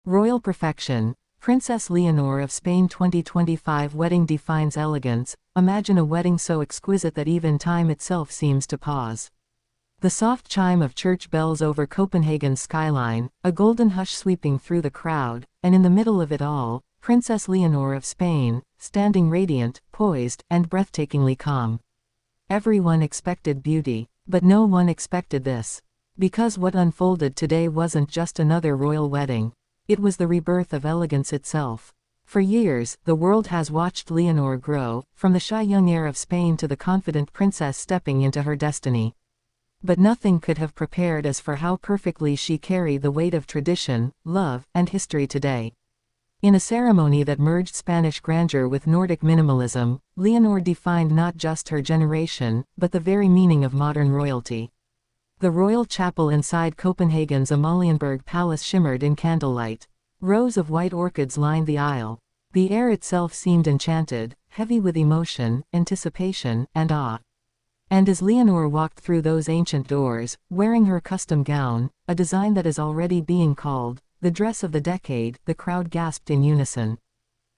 Royal perfection. Princess Leonor of Spain 2025 wedding defines elegance. Imagine a wedding so exquisite that even time itself seems to pause. The soft chime of church bells over Copenhagen's skyline, a golden hush sweeping through the crowd, and in the middle of it all, Princess Leonor of Spain, standing radiant, poised, and breathtakingly calm. Everyone expected beauty, but no one expected this. Because what unfolded today wasn't just another royal wedding. It was the rebirth of elegance itself. For years, the world has watched Leonor grow, from the shy young heir of Spain to the confident princess stepping into her destiny. But nothing could have prepared us for how perfectly she carried the weight of tradition, love, and history today. In a ceremony that merged Spanish grandeur with Nordic minimalism, Leonor defined not just her generation, but the very meaning of modern royalty. The royal chapel inside Copenhagen's Amalienborg Palace shimmered in candlelight. Rows of white orchids lined the aisle. The air itself seemed enchanted, heavy with emotion, anticipation, and awe. And as Leonor walked through those ancient doors, wearing her custom gown, a design that is already being called the dress of the decade, the crowd gasped in unison.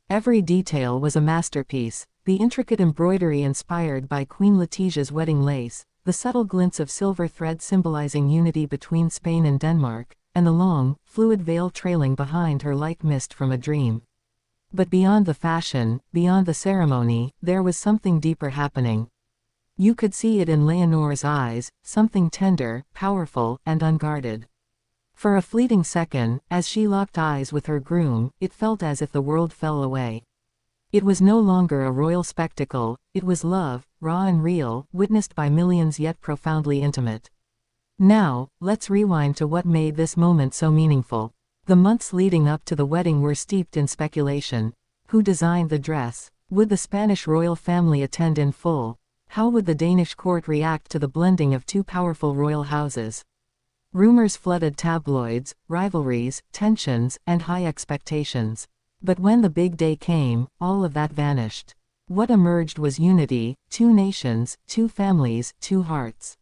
Every detail was a masterpiece, the intricate embroidery inspired by Queen Letitia's wedding lace, the subtle glints of silver thread symbolizing unity between Spain and Denmark, and the long, fluid veil trailing behind her like mist from a dream. But beyond the fashion, beyond the ceremony, there was something deeper happening. You could see it in Leonor's eyes, something tender, powerful, and unguarded. For a fleeting second, as she locked eyes with her groom, it felt as if the world fell away. It was no longer a royal spectacle, it was love, raw and real, witnessed by millions yet profoundly intimate. Now, let's rewind to what made this moment so meaningful. The months leading up to the wedding were steeped in speculation. Who designed the dress? Would the Spanish royal family attend in full? How would the Danish court react to the blending of two powerful royal houses? Rumors flooded tabloids, rivalries, tensions, and high expectations. But when the big day came, all of that vanished. What emerged was unity, two nations, two families, two hearts.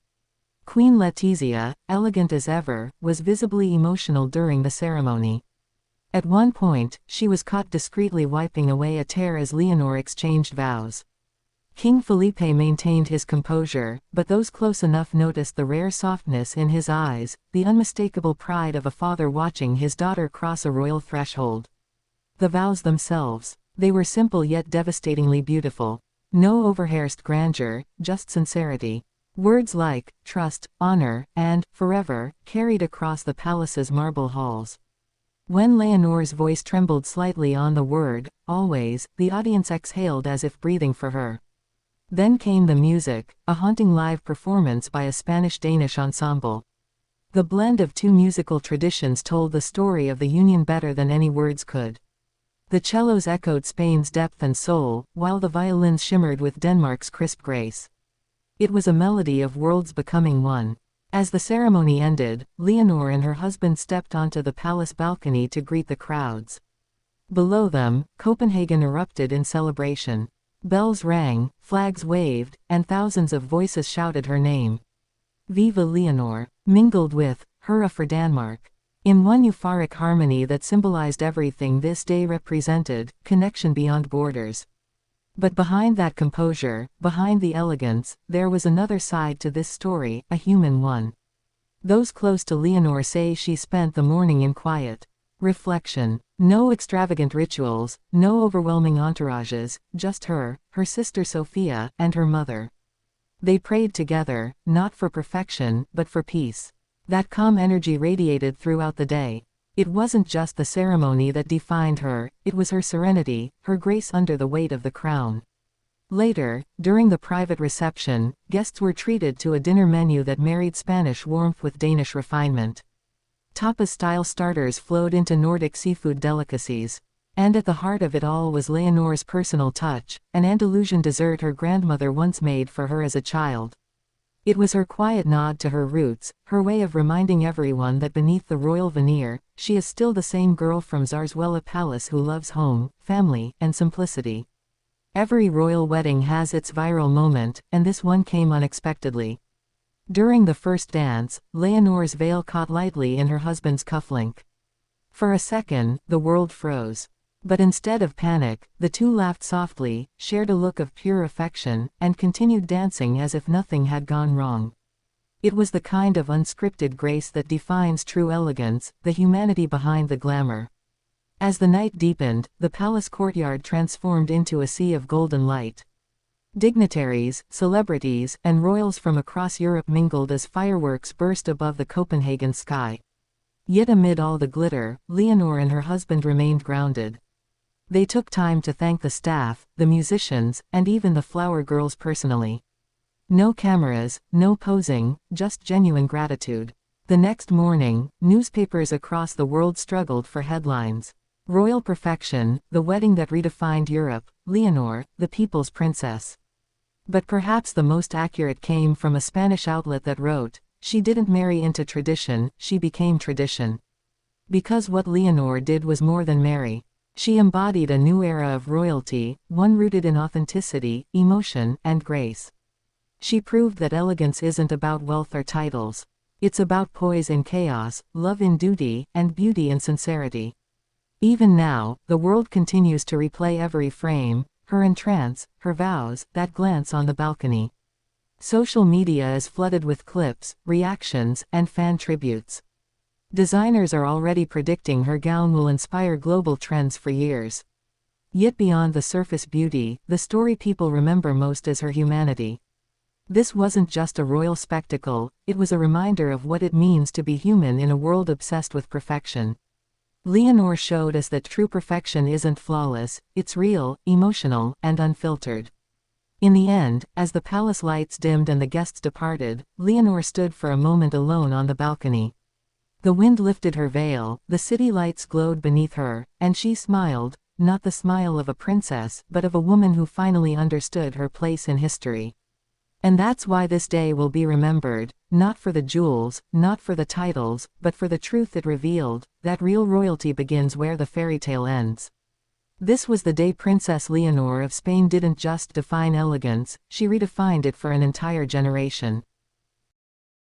Queen Letizia, elegant as ever, was visibly emotional during the ceremony. At one point, she was caught discreetly wiping away a tear as Leonor exchanged vows. King Felipe maintained his composure, but those close enough noticed the rare softness in his eyes, the unmistakable pride of a father watching his daughter cross a royal threshold. The vows themselves, they were simple yet devastatingly beautiful. No overhairsed grandeur, just sincerity. Words like trust, honor, and forever carried across the palace's marble halls. When Leonor's voice trembled slightly on the word always, the audience exhaled as if breathing for her. Then came the music, a haunting live performance by a Spanish-Danish ensemble. The blend of two musical traditions told the story of the union better than any words could. The cellos echoed Spain's depth and soul, while the violins shimmered with Denmark's crisp grace. It was a melody of worlds becoming one. As the ceremony ended, Leonor and her husband stepped onto the palace balcony to greet the crowds. Below them, Copenhagen erupted in celebration. Bells rang, flags waved, and thousands of voices shouted her name. Viva Leonor, mingled with Hurrah for Denmark. In one euphoric harmony that symbolized everything this day represented, connection beyond borders. But behind that composure, behind the elegance, there was another side to this story, a human one. Those close to Leonor say she spent the morning in quiet reflection. No extravagant rituals, no overwhelming entourages, just her sister Sophia, and her mother. They prayed together, not for perfection, but for peace. That calm energy radiated throughout the day. It wasn't just the ceremony that defined her, it was her serenity, her grace under the weight of the crown. Later, during the private reception, guests were treated to a dinner menu that married Spanish warmth with Danish refinement. Tapas-style starters flowed into Nordic seafood delicacies. And at the heart of it all was Leonor's personal touch, an Andalusian dessert her grandmother once made for her as a child. It was her quiet nod to her roots, her way of reminding everyone that beneath the royal veneer, she is still the same girl from Zarzuela Palace who loves home, family, and simplicity. Every royal wedding has its viral moment, and this one came unexpectedly. During the first dance, Leonor's veil caught lightly in her husband's cufflink. For a second, the world froze. But instead of panic, the two laughed softly, shared a look of pure affection, and continued dancing as if nothing had gone wrong. It was the kind of unscripted grace that defines true elegance, the humanity behind the glamour. As the night deepened, the palace courtyard transformed into a sea of golden light. Dignitaries, celebrities, and royals from across Europe mingled as fireworks burst above the Copenhagen sky. Yet amid all the glitter, Leonor and her husband remained grounded. They took time to thank the staff, the musicians, and even the flower girls personally. No cameras, no posing, just genuine gratitude. The next morning, newspapers across the world struggled for headlines. Royal perfection, the wedding that redefined Europe, Leonor, the people's princess. But perhaps the most accurate came from a Spanish outlet that wrote, "She didn't marry into tradition, she became tradition." Because what Leonor did was more than marry. She embodied a new era of royalty, one rooted in authenticity, emotion, and grace. She proved that elegance isn't about wealth or titles. It's about poise in chaos, love in duty, and beauty in sincerity. Even now, the world continues to replay every frame, her entrance, her vows, that glance on the balcony. Social media is flooded with clips, reactions, and fan tributes. Designers are already predicting her gown will inspire global trends for years. Yet beyond the surface beauty, the story people remember most is her humanity. This wasn't just a royal spectacle, it was a reminder of what it means to be human in a world obsessed with perfection. Leonor showed us that true perfection isn't flawless, it's real, emotional, and unfiltered. In the end, as the palace lights dimmed and the guests departed, Leonor stood for a moment alone on the balcony. The wind lifted her veil, the city lights glowed beneath her, and she smiled, not the smile of a princess, but of a woman who finally understood her place in history. And that's why this day will be remembered, not for the jewels, not for the titles, but for the truth it revealed, that real royalty begins where the fairy tale ends. This was the day Princess Leonor of Spain didn't just define elegance, she redefined it for an entire generation.